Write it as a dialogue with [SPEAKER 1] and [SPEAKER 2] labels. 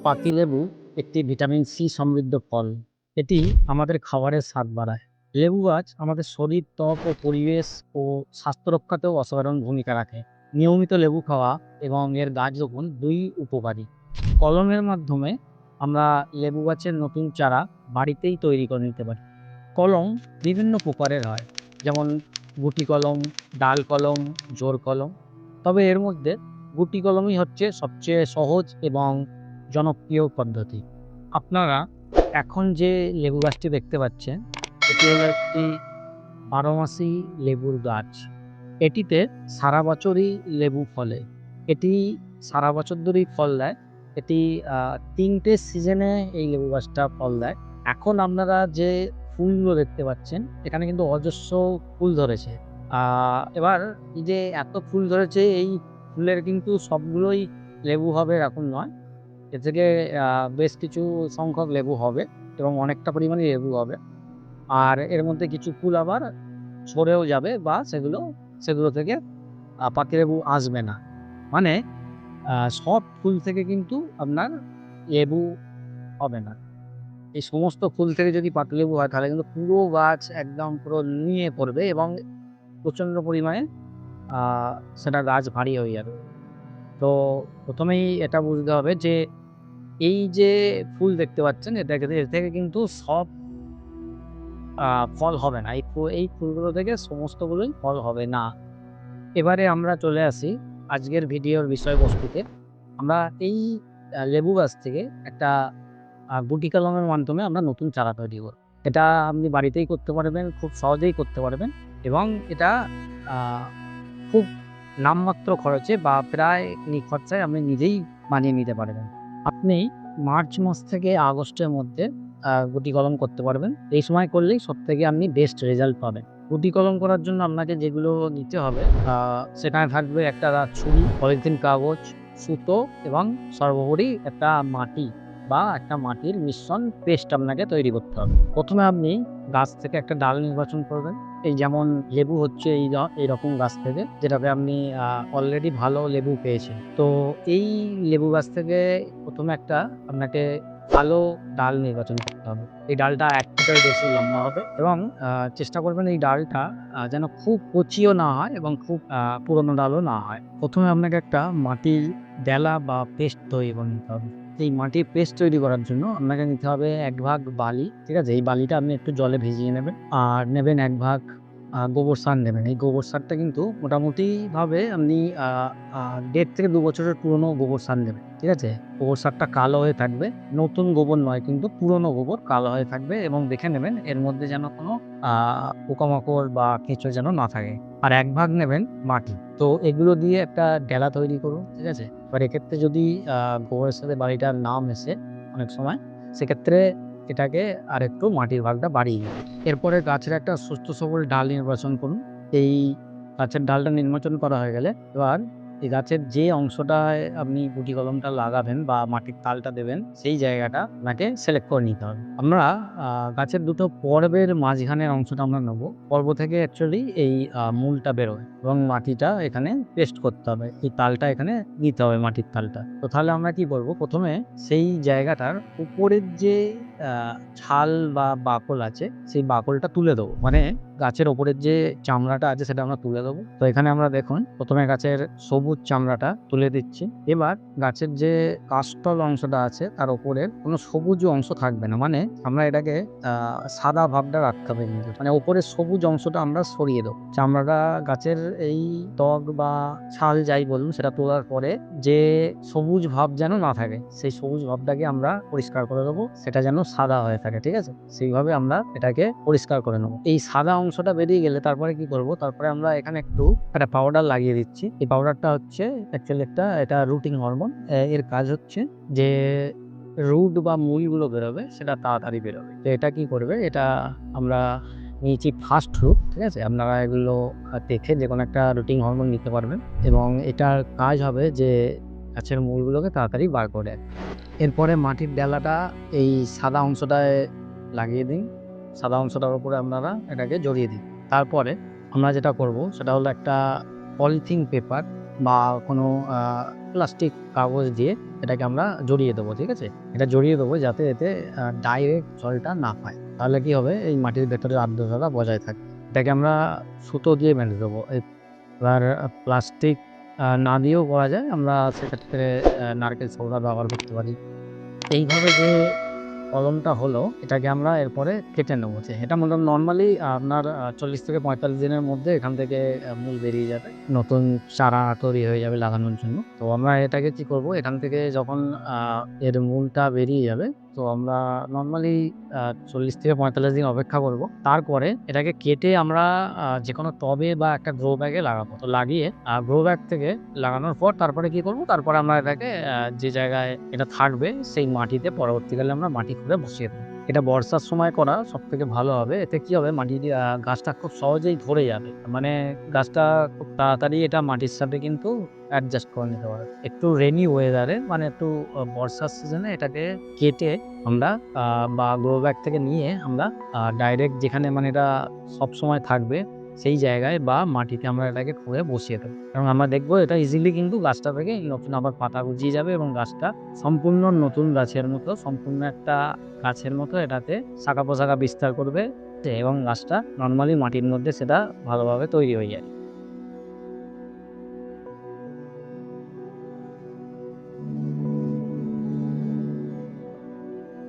[SPEAKER 1] পাতিলেবু একটি vitamin C সমৃদ্ধ ফল। এটি আমাদের খাবারের স্বাদ বাড়ায়। লেবু গাছ আমাদের শরীর, ত্বক ও পরিবেশ ও স্বাস্থ্য রক্ষাতেও অসাধারণ ভূমিকা রাখে। নিয়মিত লেবু খাওয়া এবং এর গাছ রোপণ দুই উপকারী। কলমের মাধ্যমে আমরা লেবু গাছের নতুন চারা বাড়িতেই তৈরি করে নিতে পারি। কলম বিভিন্ন প্রকারের হয়, যেমন গুটি কলম, ডাল কলম, জোড় কলম। তবে এর মধ্যে গুটি কলমই হচ্ছে সবচেয়ে সহজ এবং জনপ্রিয় পদ্ধতি। আপনারা এখন যে লেবু গাছটি দেখতে পাচ্ছেন, এটি হলো একটি বারোমাসি লেবুর গাছ। এটিতে সারা বছরই লেবু ফলে। এটি সারা বছর ধরেই ফল দেয়। এটি ৩ টে সিজনে এই লেবু গাছটা ফল দেয়। এখন আপনারা যে ফুলগুলো দেখতে পাচ্ছেন, এখানে কিন্তু অজস্র ফুল ধরেছে। এবার এই যে এত ফুল ধরেছে, এই ফুলের কিন্তু সবগুলোই লেবু হবে এরকম নয়। এর থেকে বেশ কিছু সংখ্যক লেবু হবে এবং অনেকটা পরিমাণে লেবু হবে। আর এর মধ্যে কিছু ফুল আবার ঝরেও যাবে বা সেগুলো থেকে পাতিলেবু আসবে না। মানে সব ফুল থেকে কিন্তু আপনার লেবু হবে না। এই সমস্ত ফুল থেকে যদি পাতিলেবু হয়, তাহলে কিন্তু পুরো গাছ একদম পুরো নুয়ে পড়বে এবং প্রচণ্ড পরিমাণে আ সেটা গাছ ভারী হয়ে যাবে। তো ১ম এই এটা বুঝতে হবে যে এই যে ফুল দেখতে পাচ্ছেন, এর থেকে কিন্তু সব আ ফল হবে না। এই ফুলগুলো থেকে সমস্তগুলোই ফল হবে না। এবারে আমরা চলে আসি আজকের ভিডিওর বিষয়বস্তুতে। আমরা এই লেবু গাছ থেকে একটা গুটি কলমের মাধ্যমে আমরা নতুন চারা তৈরি করব। এটা আপনি বাড়িতেই করতে পারবেন, খুব সহজেই করতে পারবেন এবং এটা আ খুব নামমাত্র খরচে বা প্রায় নিখরচায় আপনি নিজেই বানিয়ে নিতে পারবেন। আপনি মার্চ মাস থেকে আগস্টের মধ্যে গুটি কলম করতে পারবেন। এই সময় করলেই সবথেকে আপনি বেস্ট রেজাল্ট পাবেন। গুটি কলম করার জন্য আপনাকে যেগুলো নিতে হবে, সেখানে থাকবে একটা ছুরি, পলিথিন কাগজ, সুতো এবং সর্বোপরি একটা মাটি বা একটা মাটির মিশ্রণ পেস্ট আপনাকে তৈরি করতে হবে। ১ম এ আপনি গাছ থেকে একটা ডাল নির্বাচন করবেন। এই যেমন লেবু হচ্ছে এইরকম গাছ থেকে, যেটাতে আপনি অলরেডি ভালো লেবু পেয়েছেন। তো এই লেবু গাছ থেকে ১ম এ একটা আপনাকে ভালো ডাল নির্বাচন করতে হবে। এই ডালটা ১ ফুটের বেশি লম্বা হবে এবং চেষ্টা করবেন এই ডালটা যেন খুব কচিও না হয় এবং খুব পুরনো ডালও না হয়। ১ম এ আপনাকে একটা মাটির ডেলা বা পেস্ট তৈরি করে নিতে হবে। এই মাটির পেস্ট তৈরি করার জন্য আপনাকে নিতে হবে ১ ভাগ বালি, ঠিক আছে? এই বালিটা আপনি একটু জলে ভিজিয়ে নেবেন। আর নেবেন ১ ভাগ গোবর সার নেবেন। এই গোবর সারটা কিন্তু মোটামুটিভাবে আপনি আ আ ১.৫ থেকে ২ বছরের পুরনো গোবর সার নেবেন। ঠিক আছে? গোবর সারটা কালো হয়ে থাকবে। নতুন গোবর নয় কিন্তু পুরনো গোবর কালো হয়ে থাকবে এবং দেখে নেবেন এর মধ্যে যেন কোনো আ পোকামাকড় বা কেঁচো যেন না থাকে। আর ১ ভাগ নেবেন মাটি। তো এগুলো দিয়ে একটা ডেলা তৈরি করুন। ঠিক আছে? এবার এক্ষেত্রে যদি গোবরের সাথে বালিটা না মেশে অনেক সময়, সেক্ষেত্রে এটাকে আরেকটু মাটির ভাগটা বাড়িয়ে নেবেন। এরপরে গাছের একটা সুস্থ সবল ডাল নির্বাচন করুন। এই গাছের ডালটা নির্বাচন করা হয়ে গেলে এবার এই গাছের যে অংশটায় আপনি গুটি কলমটা লাগাবেন বা মাটির তালটা দেবেন, সেই জায়গাটা আপনাকে সিলেক্ট করে নিতে হবে। আমরা গাছের দুটো পর্বের মাঝখানের অংশটা আমরা নেব। পর্ব থেকে অ্যাকচুয়ালি এই মূলটা বেরোয় এবং মাটিটা এখানে পেস্ট করতে হবে। এই তালটা এখানে নিতে হবে, মাটির তালটা। তো তাহলে আমরা কি করব? ১ম এ সেই জায়গাটার উপরের যে আ ছাল বা বাকল আছে, সেই বাকলটা তুলে দেবো। মানে গাছের ওপরের যে চামড়াটা আছে সেটা আমরা তুলে দেবো। তো এখানে আমরা দেখুন ১ম এ গাছের সবুজ চামড়াটা তুলে দিচ্ছি। এবার গাছের যে কাষ্ঠল অংশটা আছে তার উপরের কোনো সবুজ অংশ থাকবে না। মানে আমরা এটাকে আ সাদা ভাবটা রাখতে হবে কিন্তু। মানে উপরের সবুজ অংশটা আমরা সরিয়ে দেবো। চামড়াটা গাছের এই ত্বক বা ছাল যাই বলুন সেটা তোলার পরে যে সবুজ ভাব যেন না থাকে, সেই সবুজ ভাবটাকে আমরা পরিষ্কার করে দেবো। সেটা যেন সাদা হয়ে থাকে, ঠিক আছে? সেইভাবে আমরা এটাকে পরিষ্কার করে নেবো। এই সাদা অংশটা বেরিয়ে গেলে তারপরে কি করব? তারপরে আমরা এখানে একটু একটা পাউডার লাগিয়ে দিচ্ছি। এই পাউডারটা হচ্ছে অ্যাকচুয়ালি এটা রুটিং হরমোন। এর কাজ হচ্ছে যে রুট বা মূলগুলো বেরোবে সেটা তাড়াতাড়ি বেরোবে। তো এটা কি করবে? এটা আমরা নিয়েছি ফার্স্ট রুট, ঠিক আছে? আপনারা এগুলো দেখে যেকোনো একটা রুটিং হরমোন নিতে পারবেন এবং এটার কাজ হবে যে গাছের মূলগুলোকে তাড়াতাড়ি বার করে। এরপরে মাটির ডেলাটা এই সাদা অংশটায় লাগিয়ে দিন। সাদা অংশটার উপরে আপনারা এটাকে জড়িয়ে দিন। তারপরে আমরা যেটা করব সেটা হলো একটা পলিথিন পেপার বা কোনো আ প্লাস্টিক কাগজ দিয়ে এটাকে আমরা জড়িয়ে দেবো, ঠিক আছে? এটা জড়িয়ে দেবো যাতে এতে ডাইরেক্ট জলটা না পায়। তাহলে কি হবে, এই মাটির ভেতরে আর্দ্রতাটা বজায় থাকবে। এটাকে আমরা সুতো দিয়ে বেঁধে দেবো। এবার প্লাস্টিক না দিয়েও করা যায়। আমরা সেক্ষেত্রে নারকেল ছড়া ব্যবহার করতে পারি। এইভাবে যে কলমটা হলো, এটাকে আমরা এরপরে কেটে নেবো। এটা নরমালি আপনার 40 থেকে 45 দিনের মধ্যে এখান থেকে মূল বেরিয়ে যাবে। নতুন চারা তৈরি হয়ে যাবে লাগানোর জন্য। তো আমরা এটাকে কি করব, এখান থেকে যখন আ এর মূলটা বেরিয়ে যাবে, তো আমরা নরমালি 40 থেকে 45 দিন অপেক্ষা করব। তারপরে এটাকে কেটে আমরা যেকোনো টবে বা একটা গ্রো ব্যাগে লাগাবো। তো লাগিয়ে গ্রো ব্যাগ থেকে লাগানোর পর তারপরে কি করব? তারপরে আমরা এটাকে যে জায়গায় এটা থাকবে সেই মাটিতে পরবর্তীকালে আমরা মাটি খুঁড়ে বসিয়ে দেবো। এটা বর্ষার সময় করা সবথেকে ভালো হবে। এতে কি হবে, মাটির গাছটা খুব সহজেই ধরে যাবে। মানে গাছটা খুব তাড়াতাড়ি এটা মাটির সাথে কিন্তু অ্যাডজাস্ট করে নিতে পারবে। একটু রেইনি ওয়েদারে, মানে একটু বর্ষার সিজনে এটাকে কেটে আমরা বা গ্রো ব্যাগ থেকে নিয়ে আমরা ডাইরেক্ট যেখানে মানে এটা সবসময় থাকবে সেই জায়গায় বা মাটিতে আমরা এটাকে খুঁড়ে বসিয়ে দেবো। এবং আমরা দেখবো এটা ইজিলি কিন্তু গাছটা থেকে নতুন আবার পাতা গজিয়ে যাবে এবং গাছটা সম্পূর্ণ নতুন গাছের মতো, সম্পূর্ণ একটা গাছের মতো এটাতে শাখা-প্রশাখা বিস্তার করবে এবং গাছটা নরমালি মাটির মধ্যে সেটা ভালোভাবে তৈরি হয়ে যায়।